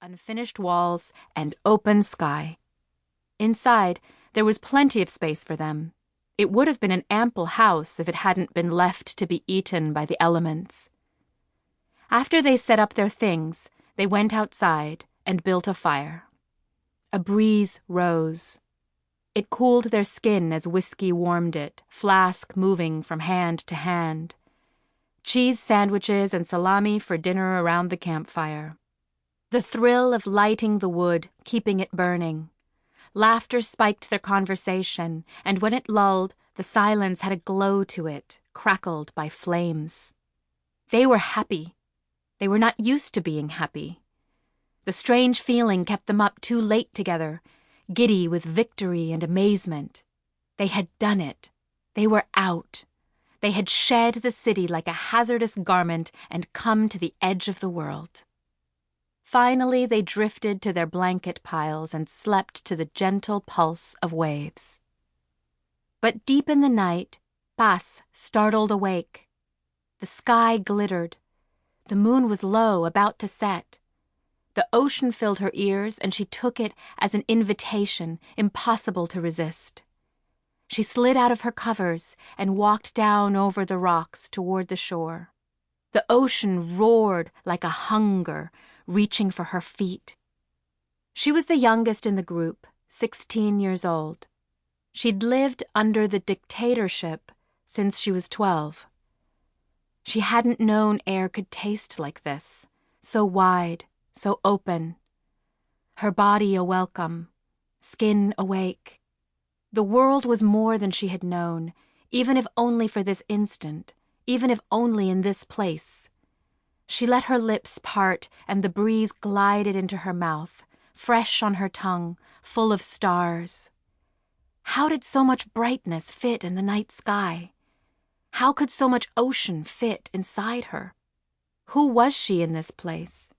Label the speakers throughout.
Speaker 1: unfinished walls and open sky. Inside, there was plenty of space for them. It would have been an ample house if it hadn't been left to be eaten by the elements. After they set up their things, they went outside and built a fire. A breeze rose. It cooled their skin as whiskey warmed it, flask moving from hand to hand. Cheese sandwiches and salami for dinner around the campfire. The thrill of lighting the wood, keeping it burning. Laughter spiked their conversation, and when it lulled, the silence had a glow to it, crackled by flames. They were happy. They were not used to being happy. The strange feeling kept them up too late together, giddy with victory and amazement. They had done it. They were out. They had shed the city like a hazardous garment and come to the edge of the world. Finally, they drifted to their blanket piles and slept to the gentle pulse of waves. But deep in the night, Paz startled awake. The sky glittered. The moon was low, about to set. The ocean filled her ears, and she took it as an invitation, impossible to resist. She slid out of her covers and walked down over the rocks toward the shore. The ocean roared like a hunger, reaching for her feet. She was the youngest in the group, 16 years old. She'd lived under the dictatorship since she was 12. She hadn't known air could taste like this, so wide, so open. Her body a welcome, skin awake. The world was more than she had known, even if only for this instant, even if only in this place. She let her lips part, and the breeze glided into her mouth, fresh on her tongue, full of stars. How did so much brightness fit in the night sky? How could so much ocean fit inside her? Who was she in this place?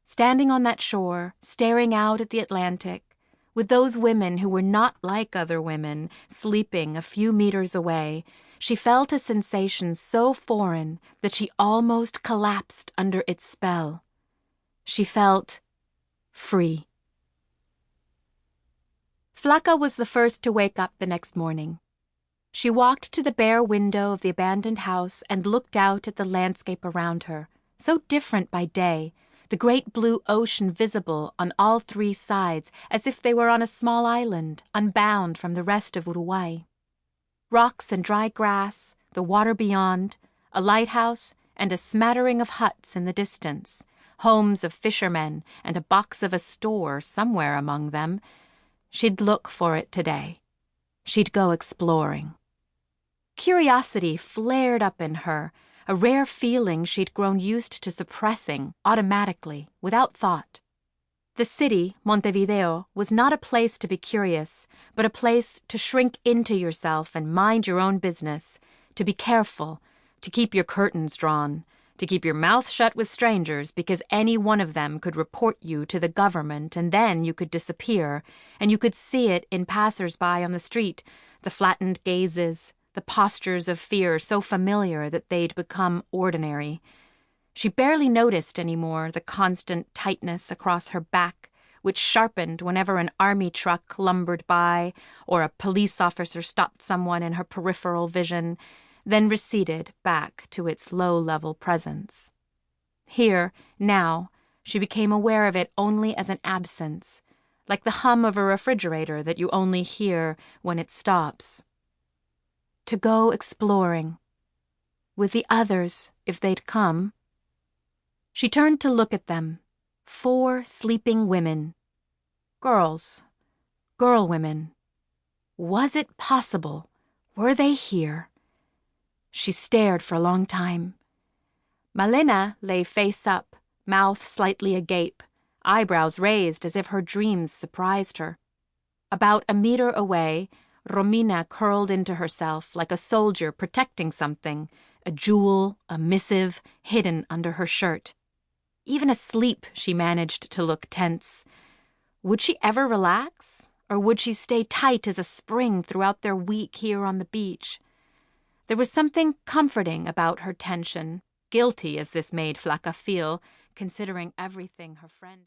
Speaker 1: Standing on that shore, staring out at the Atlantic, with those women who were not like other women, sleeping a few meters away, she felt a sensation so foreign that she almost collapsed under its spell. She felt free. Flaca was the first to wake up the next morning. She walked to the bare window of the abandoned house and looked out at the landscape around her, so different by day, the great blue ocean visible on all three sides as if they were on a small island, unbound from the rest of Uruguay. Rocks and dry grass, the water beyond, a lighthouse, and a smattering of huts in the distance, homes of fishermen and a box of a store somewhere among them. She'd look for it today. She'd go exploring. Curiosity flared up in her, a rare feeling she'd grown used to suppressing, automatically, without thought. The city, Montevideo, was not a place to be curious, but a place to shrink into yourself and mind your own business, to be careful, to keep your curtains drawn, to keep your mouth shut with strangers because any one of them could report you to the government and then you could disappear, and you could see it in passers-by on the street, the flattened gazes, the postures of fear so familiar that they'd become ordinary. She barely noticed anymore the constant tightness across her back, which sharpened whenever an army truck lumbered by or a police officer stopped someone in her peripheral vision, then receded back to its low-level presence. Here, now, she became aware of it only as an absence, like the hum of a refrigerator that you only hear when it stops. To go exploring. With the others, if they'd come. She turned to look at them. 4 sleeping women. Girls. Girl women. Was it possible? Were they here? She stared for a long time. Malena lay face up, mouth slightly agape, eyebrows raised as if her dreams surprised her. About a meter away, Romina curled into herself like a soldier protecting something, a jewel, a missive, hidden under her shirt. Even asleep, she managed to look tense. Would she ever relax, or would she stay tight as a spring throughout their week here on the beach? There was something comforting about her tension, guilty as this made Flaca feel, considering everything her friend